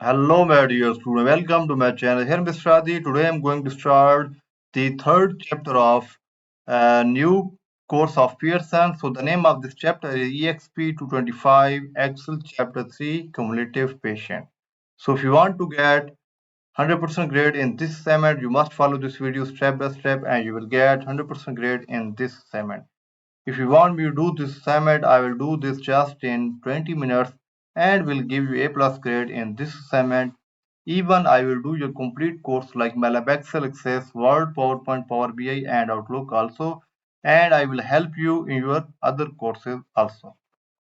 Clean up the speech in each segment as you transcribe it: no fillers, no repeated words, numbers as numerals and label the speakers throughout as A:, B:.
A: Hello, my dear student. Welcome to my channel. Here, Mr. Adi. Today, I'm going to start the third chapter of a new course of Pearson. So, the name of this chapter is Exp25 Excel Chapter 3 Cumulative Patient. So, if you want to get 100% grade in this assignment, you must follow this video step by step, and you will get 100% grade in this assignment. If you want me to do this assignment, I will do this just in 20 minutes and will give you A plus grade in this assignment. Even I will do your complete course like MyLab Excel, Access, Word, PowerPoint, Power BI and Outlook also. And I will help you in your other courses also.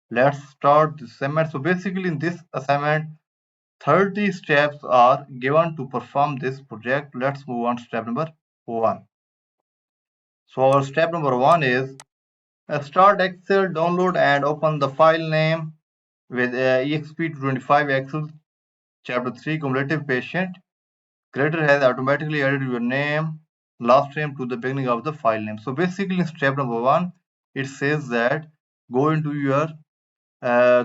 A: Let's start this assignment. So basically in this assignment, 30 steps are given to perform this project. Let's move on to step number 1. So our step number 1 is start Excel, download and open the file name with Exp25 Excel Chapter 3 Cumulative Patient. Creator has automatically added your name, last name to the beginning of the file name. So basically in step number 1, it says that go into your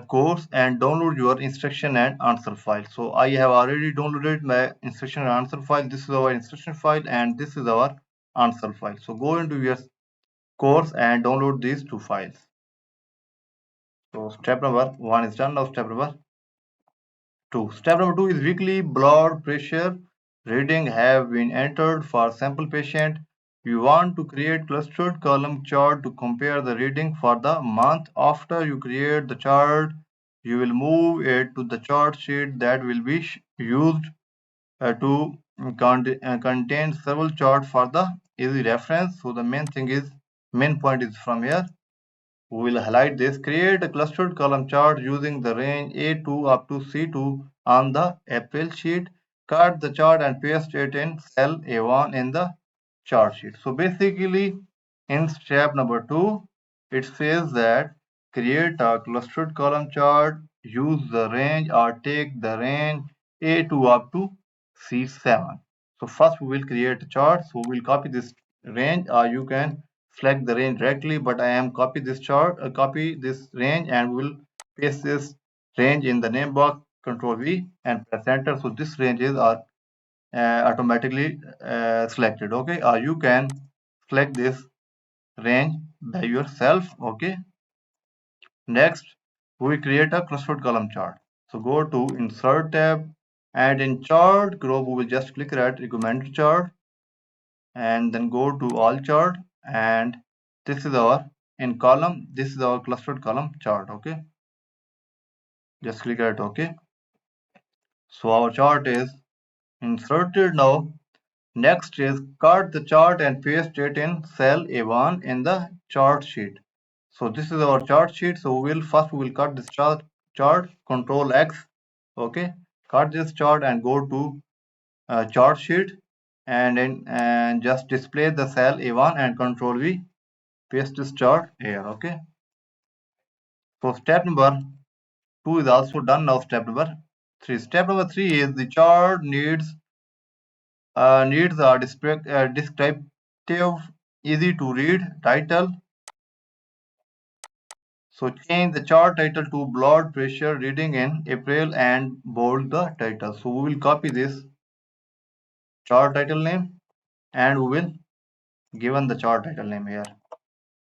A: course and download your instruction and answer file. So I have already downloaded my instruction and answer file. This is our instruction file and this is our answer file. So go into your course and download these two files. So step number 1 is done. Now step number 2. Step number 2 is weekly blood pressure reading have been entered for sample patient. You want to create clustered column chart to compare the reading for the month. After you create the chart, you will move it to the chart sheet that will be used to contain several charts for the easy reference. So the main point is from here. We will highlight this. Create a clustered column chart using the range A2 up to C2 on the April sheet. Cut the chart and paste it in cell A1 in the chart sheet. So basically, in step number 2, it says that create a clustered column chart, use the range or take the range A2 up to C7. So first we will create a chart. So we will copy this range or you can select the range directly, but I am copy this chart, copy this range and we will paste this range in the name box, Control V and press enter. So this ranges are automatically selected. Okay, or you can select this range by yourself. Okay, next we create a clustered column chart. So go to insert tab and in chart group we will just click right recommended chart and then go to all chart and this is our in column, this is our clustered column chart. Okay, just click right OK. So our chart is inserted now. Next is cut the chart and paste it in cell A1 in the chart sheet. So this is our chart sheet. So we will cut this chart Control X. Okay, cut this chart and go to chart sheet and just display the cell A1 and Control V, paste this chart here. Okay, so step number 2 is also done. Now step number 3. Step number 3 is the chart needs a descriptive, easy to read title. So change the chart title to blood pressure reading in April and bold the title. So we will copy this chart title name and we will given the chart title name here.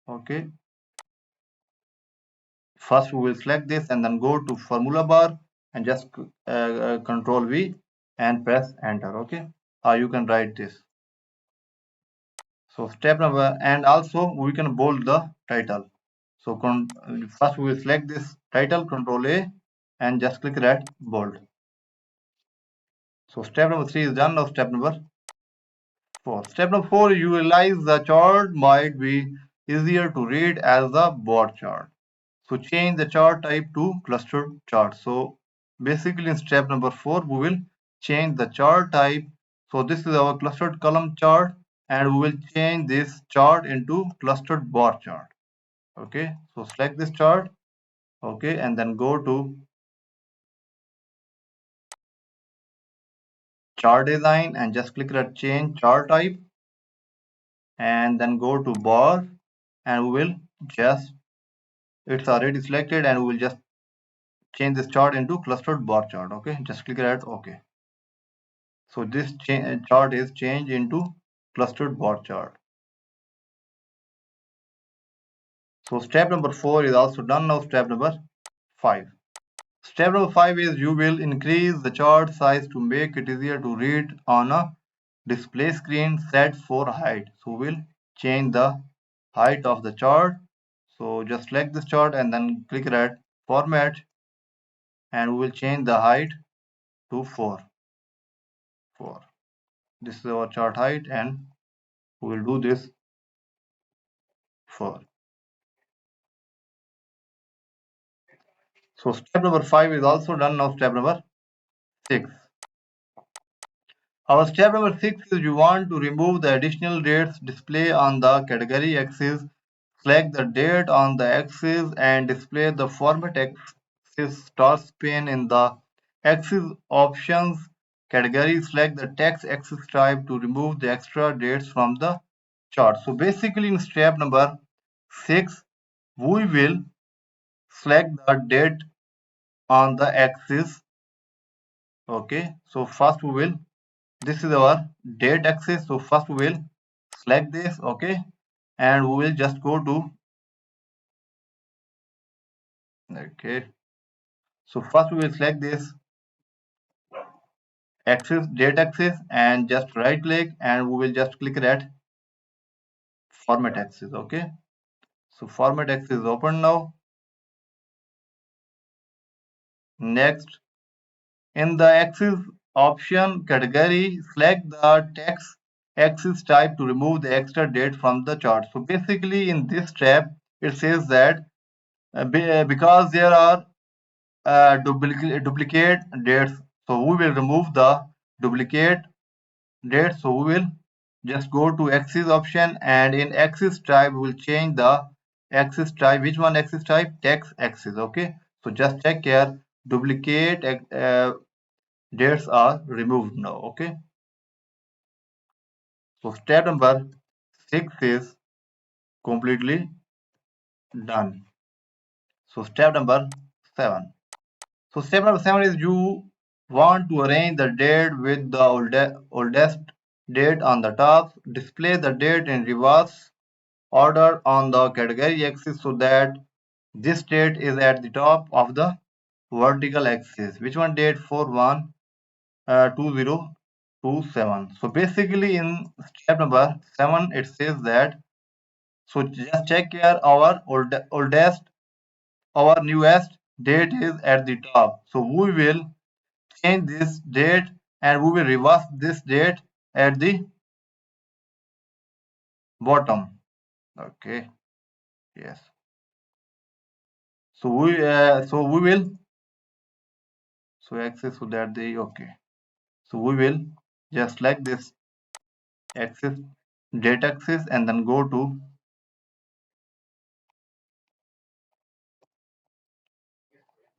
A: Okay, first we will select this and then go to formula bar and just Control V and press enter. Okay, or you can write this. So step number, and also we can bold the title. So first we will select this title, Control A, and just click that bold. So step number 3 is done. Now step number 4. Step number 4, you realize the chart might be easier to read as a bar chart. So change the chart type to clustered chart. So basically in step number 4, we will change the chart type. So this is our clustered column chart and we will change this chart into clustered bar chart. Okay, so select this chart. Okay, and then go to chart design and just click that change chart type and then go to bar and we will just, it's already selected and we will just change this chart into clustered bar chart. Okay, just click at OK. So this chart is changed into clustered bar chart. So step number 4 is also done. Now step number 5. Step number 5 is you will increase the chart size to make it easier to read on a display screen set for height. So we'll change the height of the chart. So just select this chart and then click at format, and we will change the height to 4. This is our chart height, and we will do this 4. So step number 5 is also done. Now step number 6. Our step number 6 is you want to remove the additional dates display on the category axis. Select the date on the axis and display the format axis task pane in the axis options category. Select the text axis type to remove the extra dates from the chart. So basically in step number 6, we will select the date on the axis. Okay, so first we will, this is our date axis. So first we will select this. Okay, and we will just go to, okay, so first we will select this axis, date axis, and just right click, and we will just click that format axis. Okay, so format axis is open now. Next, in the axis option category, select the text axis type to remove the extra date from the chart. So basically in this step it says that because there are duplicate dates, so we will remove the duplicate dates. So we will just go to axis option, and in axis type we will change the axis type. Which one axis type? Text axis. Okay, so just check here, duplicate dates are removed now. Okay, so step number 6 is completely done. So step number 7. So step number 7 is you want to arrange the date with the oldest date on the top. Display the date in reverse order on the category axis so that this date is at the top of the vertical axis. Which one? Date 41 2027. So basically in step number 7 it says that, so just check here, our oldest, our newest date is at the top. So we will change this date, and we will reverse this date at the bottom. Okay, yes. So we will, so axis, so that the, okay, so we will just select this axis, date axis, and then go to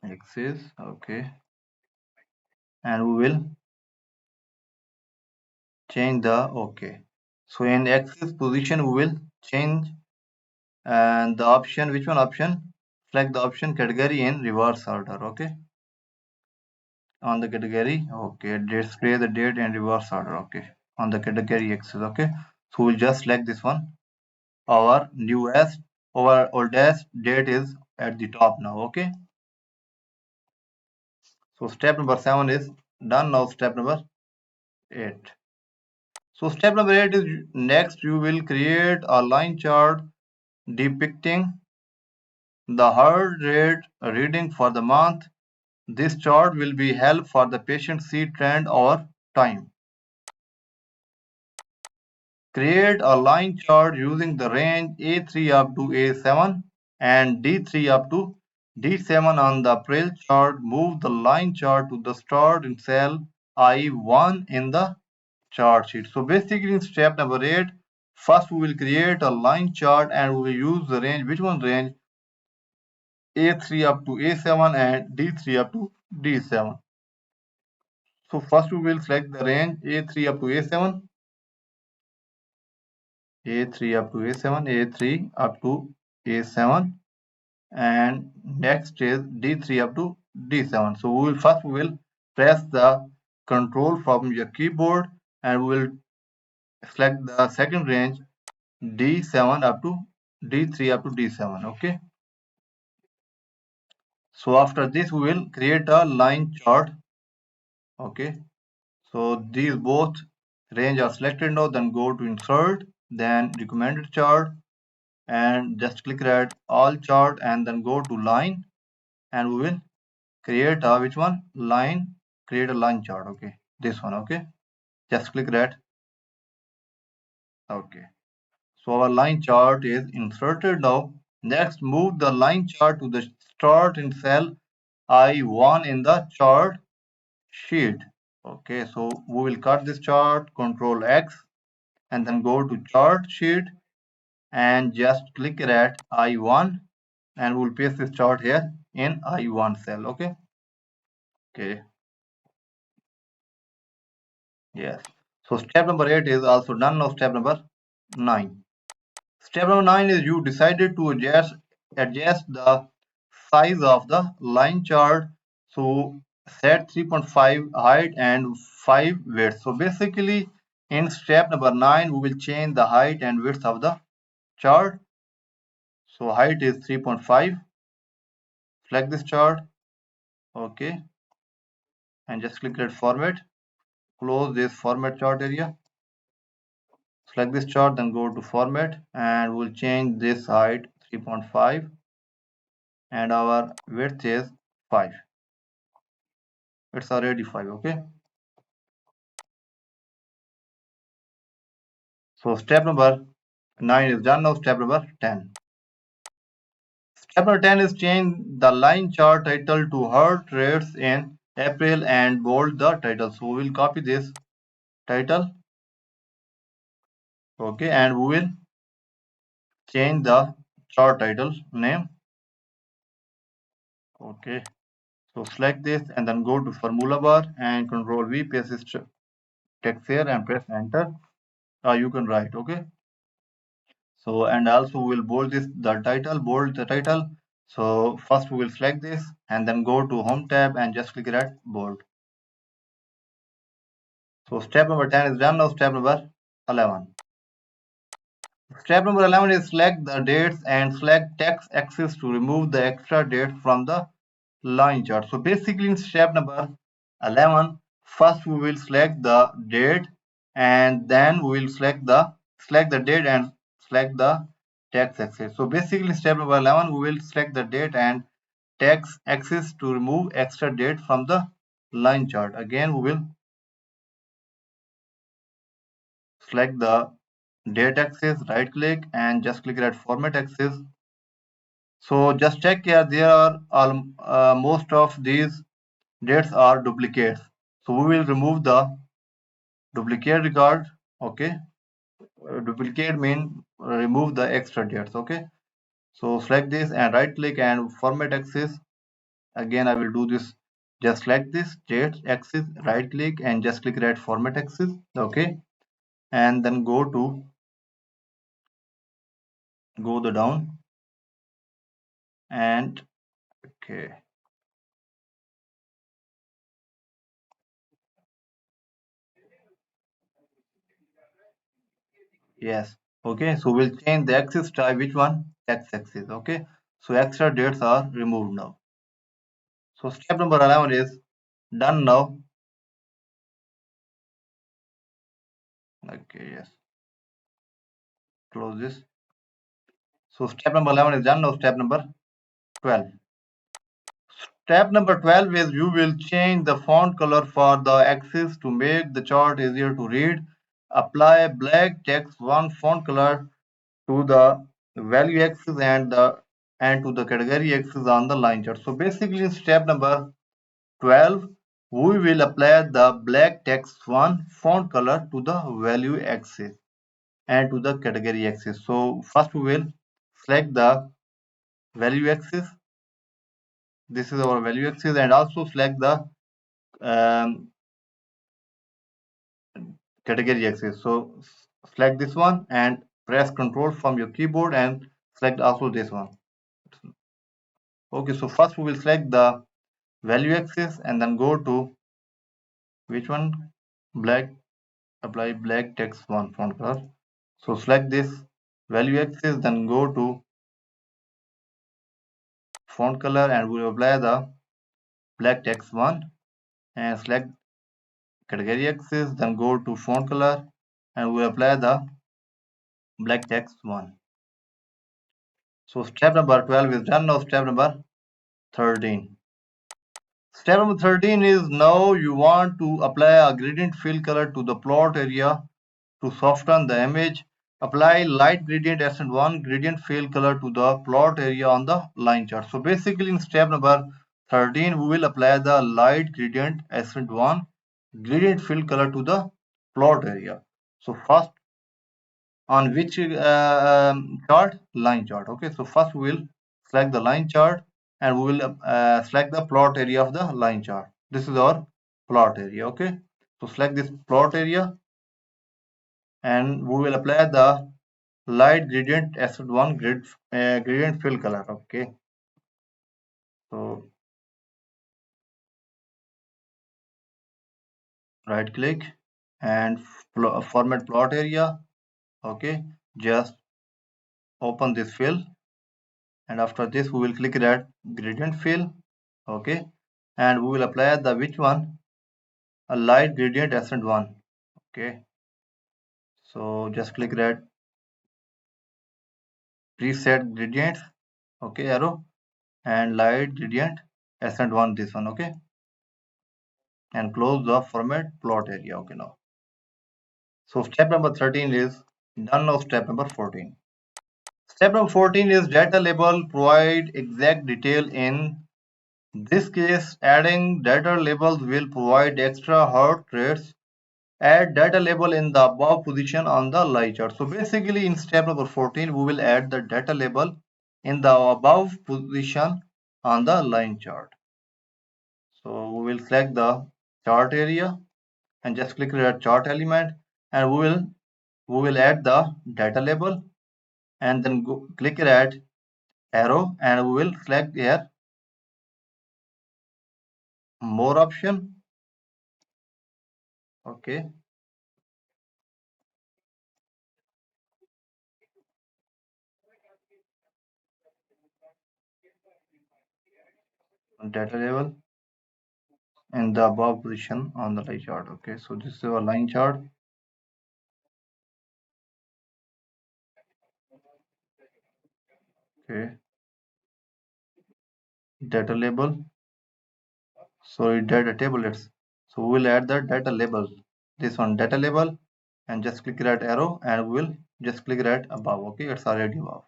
A: axis. Okay, and we will change the, okay, so in axis position we will change, and the option, which one option? Select the option category in reverse order. Okay, on the category, okay, display the date in reverse order. Okay, on the category axis. Okay, so we'll just select this one. Our newest, our oldest date is at the top now. Okay, so step number 7 is done. Now step number 8. So step number 8 is, next you will create a line chart depicting the heart rate reading for the month. This chart will be help for the patient see trend over time. Create a line chart using the range A3 up to A7 and D3 up to D7 on the April chart. Move the line chart to the start in cell I1 in the chart sheet. So basically in step number 8, first we will create a line chart, and we will use the range, which one range? A3 up to A7 and D3 up to D7. So first we will select the range A3 up to A7, A3 up to A7, A3 up to A7, and next is D3 up to D7. So we will press the control from your keyboard and we will select the second range D7 up to D3 up to D7. Okay. So after this we will create a line chart. Okay. So these both range are selected now. Then go to insert, then recommended chart, and just click at all chart and then go to line, and we will create a which one line, create a line chart. Okay, this one. Okay, just click that. Okay, so our line chart is inserted now. Next, move the line chart to the start in cell I1 in the chart sheet. Okay, so we will cut this chart, Control X, and then go to chart sheet and just click at I1, and we'll paste this chart here in I1 cell. Okay. Okay. Yes. So step number 8 is also done. Now step number 9. Step number 9 is you decided to adjust the size of the line chart. So set 3.5 height and 5 width. So basically in step number 9 we will change the height and width of the chart. So height is 3.5. Select this chart. Okay. And just click at format. Close this format chart area. Select this chart, then go to format, and we'll change this height 3.5 and our width is 5. It's already 5. Okay. So step number 9 is done. Now step number 10. Step number 10 is change the line chart title to heart rates in April and bold the title. So we will copy this title. Okay, and we will change the chart title name. Okay. So select this and then go to formula bar and Control V, paste this text here and press enter. You can write. Okay. So and also we'll bold the title. So first we will select this and then go to home tab and just click at bold. So step number 10 is done. Now step number 11. Step number 11 is select the dates and select text axis to remove the extra dates from the line chart. So basically in step number 11, first we will select the date and then we will select the date and select the text axis. So basically step number 11, we will select the date and text axis to remove extra date from the line chart. Again, we will select the date axis, right click and just click at format axis. So just check here, there are most of these dates are duplicates. So we will remove the duplicate record. Okay. Duplicate mean remove the extra dates. Okay. So select this and right click and format axis. Again, I will do this. Just select this date axis, right click and just click at format axis. Okay. And then go the down and okay. Yes. Okay. So we'll change the axis type. Which one? X axis. Okay. So extra dates are removed now. So step number 11 is done now. Okay. Yes. Close this. So step number 11 is done now. Step number 12. Step number 12 is you will change the font color for the axis to make the chart easier to read. Apply black text one font color to the value axis and to the category axis on the line chart. So basically step number 12, we will apply the black text one font color to the value axis and to the category axis. So first we will select the value axis. This is our value axis, and also select the category axis. So select this one and press Control from your keyboard and select also this one. Okay, so first we will select the value axis, and then go to which one? Black. Apply black text one font color. So select this value axis, then go to font color and we will apply the black text one, and select category axis, then go to font color and we apply the black text one. So step number 12 is done. Now step number 13. Step number 13 is now you want to apply a gradient fill color to the plot area to soften the image. Apply light gradient accent 1 gradient fill color to the plot area on the line chart. So basically in step number 13 we will apply the light gradient accent 1 gradient fill color to the plot area. So first on which chart? Line chart. Okay, so first we will select the line chart and we will select the plot area of the line chart. This is our plot area. Okay, so select this plot area and we will apply the light gradient acid 1 gradient fill color. Okay, so right click and format plot area. Okay, just open this fill, and after this we will click that gradient fill. Okay, and we will apply the which one? A light gradient accent 1. Okay, so just click that preset gradients. Okay, arrow and light gradient accent 1, this one. Okay, and close the format plot area. Okay, now so step number 13 is done. Now step number 14. Step number 14 is data label provide exact detail. In this case, adding data labels will provide extra heart rates. Add data label in the above position on the line chart. So basically in step number 14 we will add the data label in the above position on the line chart. So we will select the chart area and just click the chart element, and we will add the data label, and then click at arrow and we will select here more option. Okay, data label in the above position on the line chart. Okay, so this is our line chart. Okay, data label, sorry, data tablets. So we will add the data label, this one data label, and just click that arrow and we will just click that above. Okay, it's already above.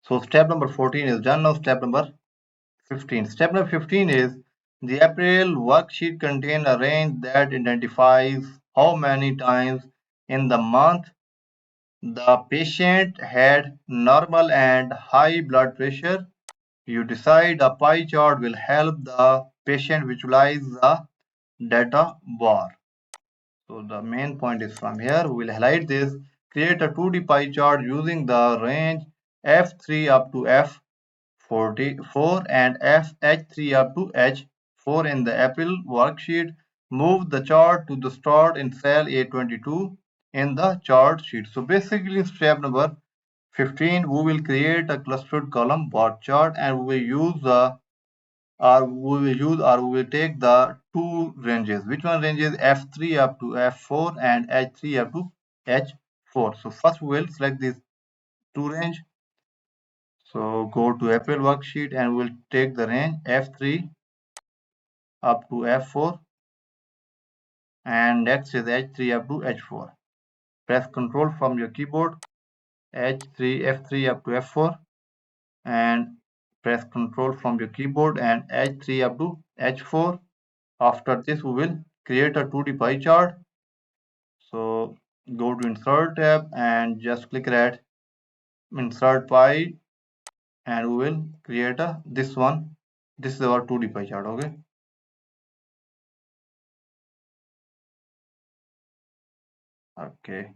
A: So step number 14 is done. Now step number 15. Step number 15 is the April worksheet contains a range that identifies how many times in the month the patient had normal and high blood pressure. You decide a pie chart will help the patient visualize the data bar. So the main point is from here. We will highlight this. Create a 2D pie chart using the range F3 up to F44 and H3 up to H4 in the April worksheet. Move the chart to the start in cell A22 in the chart sheet. So basically step number 15, we will create a clustered column bar chart and we will use the we will take the two ranges. Which one ranges? F3 up to F4 and H3 up to H4. So first we will select these two range. So go to April worksheet and we'll take the range F3 up to F4 and next is H3 up to H4. Press Control from your keyboard, H3 F3 up to F4 and press Control from your keyboard and H3 up to H4. After this we will create a 2D pie chart. So go to Insert tab and just click that Insert Pie and we will create this one. This is our 2D pie chart. Okay. Okay.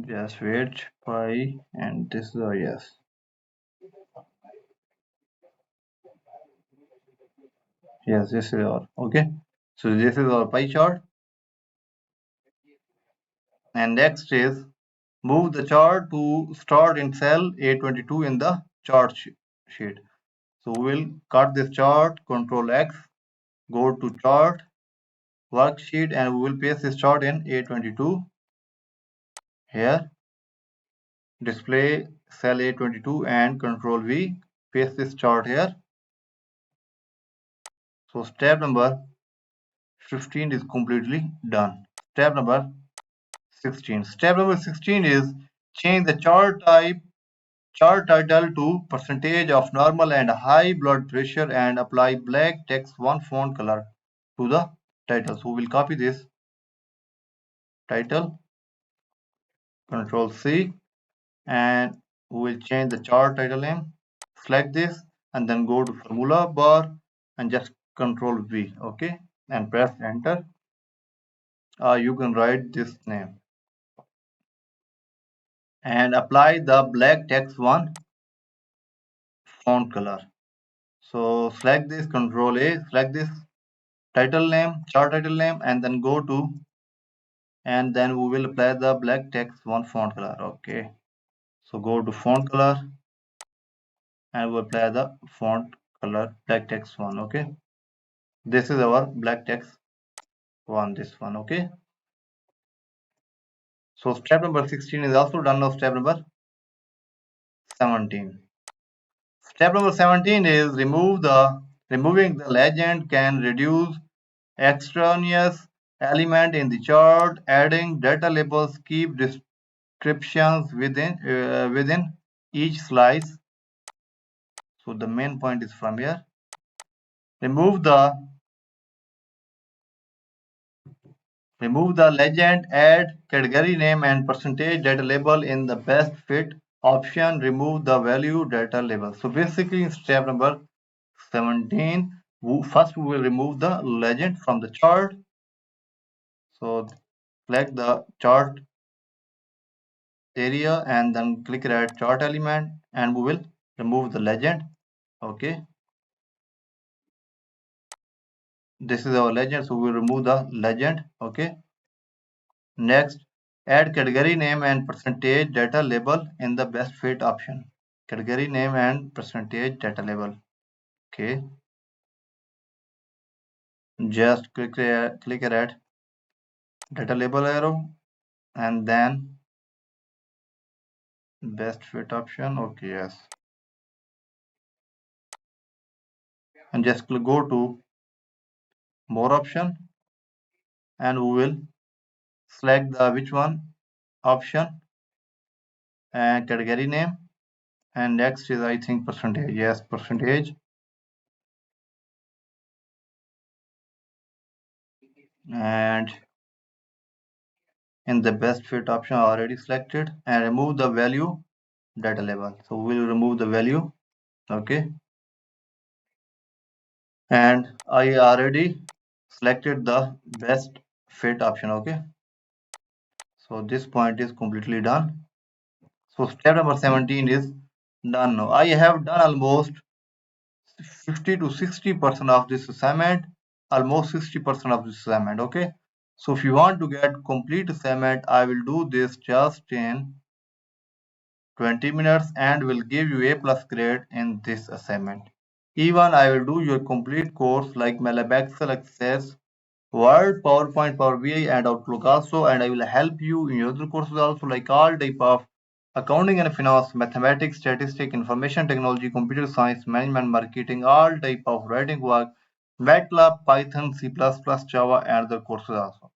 A: Just wait, pi, and this is a yes. Yes, this is our okay. So this is our pie chart. And next is move the chart to start in cell A22 in the chart sheet. So we will cut this chart, Control X, go to chart, worksheet, and we will paste this chart in A22 here. Display cell A22 and Control V, paste this chart here. So step number 15 is completely done. Step number 16. Step number 16 is change the chart title to percentage of normal and high blood pressure and apply black text one font color to the title. So we'll copy this title, Control C, and we will change the chart title name. Select this and then go to formula bar and just Control V, okay, and press enter. You can write this name and apply the black text one font color. So select this, Control A, select this title name, chart title name, and then go to, and then we will apply the black text one font color. Okay. So go to font color and we apply the font color black text one. Okay. This is our black text one, this one. Okay. So step number 16 is also done. Now step number 17. Step number 17 is removing the legend can reduce extraneous element in the chart, adding data labels, keep descriptions within each slice. So the main point is from here. Remove the legend, add category name and percentage data label in the best fit option. Remove the value data label. So basically in step number 17, first we will remove the legend from the chart. So select the chart area and then click add chart element and we will remove the legend. Okay. This is our legend, so we will remove the legend. Okay. Next, add category name and percentage data label in the best fit option. Category name and percentage data label. Okay. Just click add data label arrow and then best fit option. Okay, yes. And just go to more option and we will select the which one option and category name. And next is I think percentage. Yes, percentage. And in the best fit option already selected and remove the value data label. So we'll remove the value. Okay. And I already selected the best fit option. Okay. So this point is completely done. So step number 17 is done now. I have done almost 50 to 60% of this assignment, almost 60% of this assignment. Okay. So if you want to get complete assignment, I will do this just in 20 minutes and will give you A+ grade in this assignment. Even I will do your complete course like MyLab Excel, Access, Word, PowerPoint, Power BI, and Outlook also, and I will help you in your other courses also like all type of accounting and finance, mathematics, statistics, information technology, computer science, management, marketing, all type of writing work, MATLAB, Python, C++, Java, and other courses also.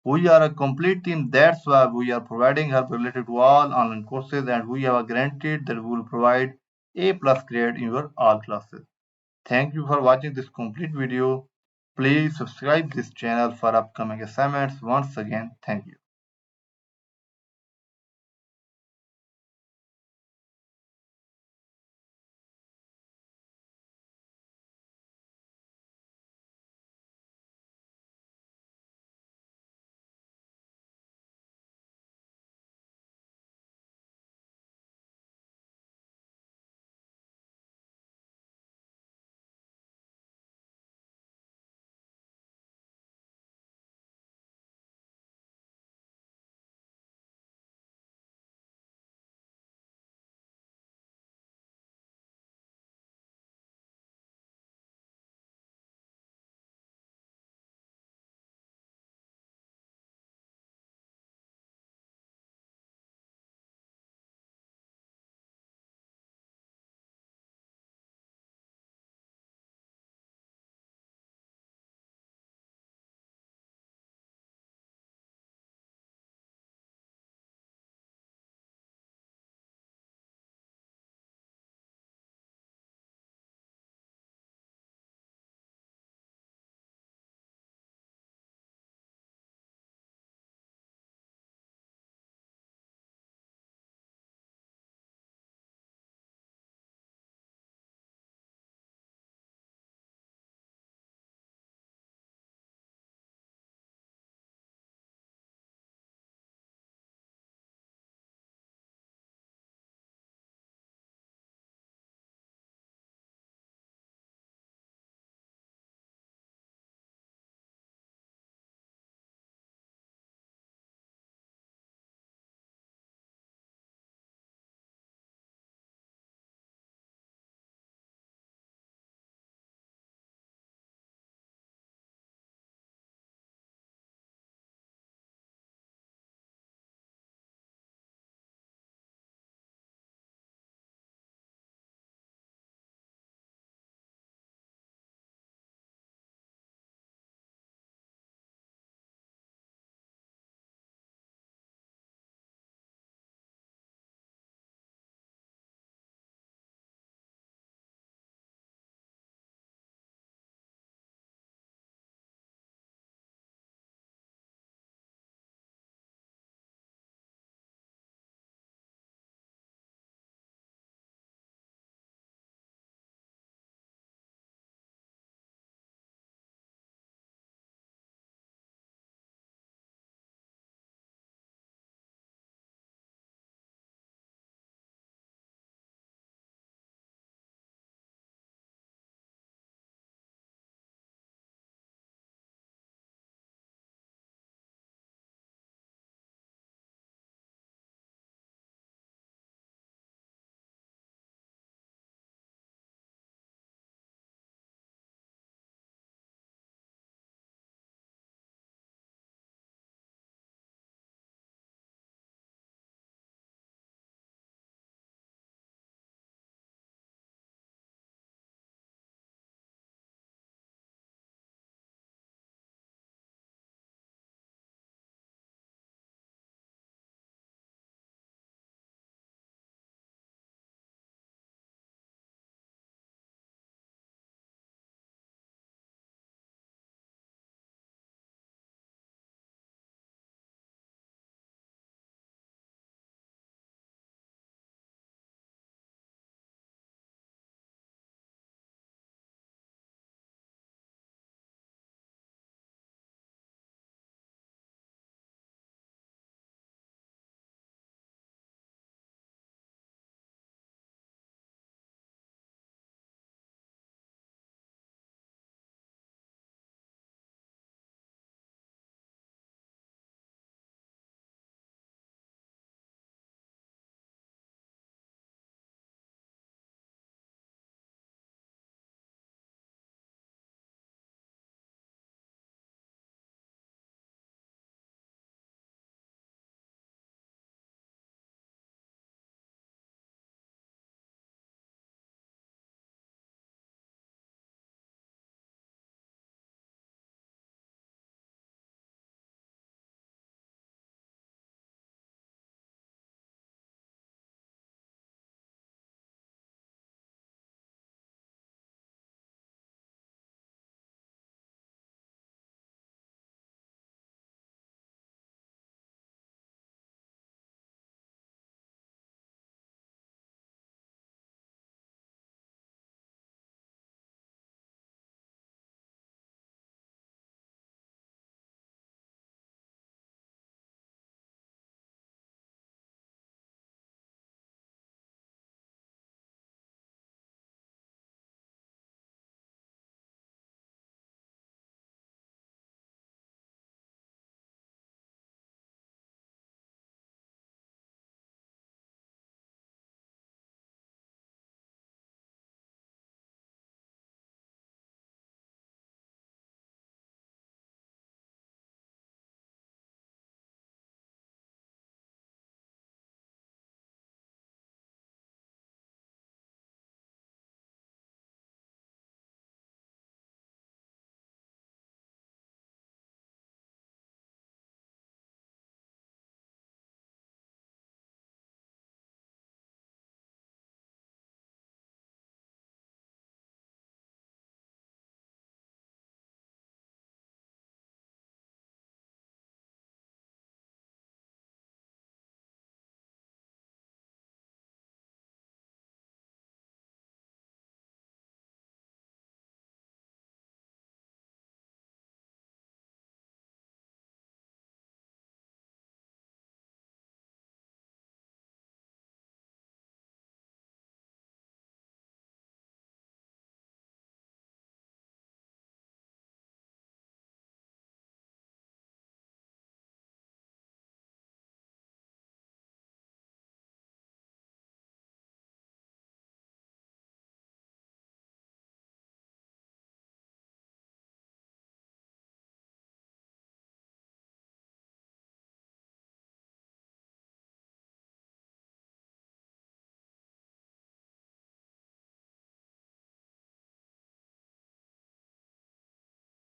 A: We are a complete team. That's why we are providing help related to all online courses, and we have guaranteed that we will provide A+ grade in your all classes. Thank you for watching this complete video. Please subscribe this channel for upcoming assignments. Once again, thank you.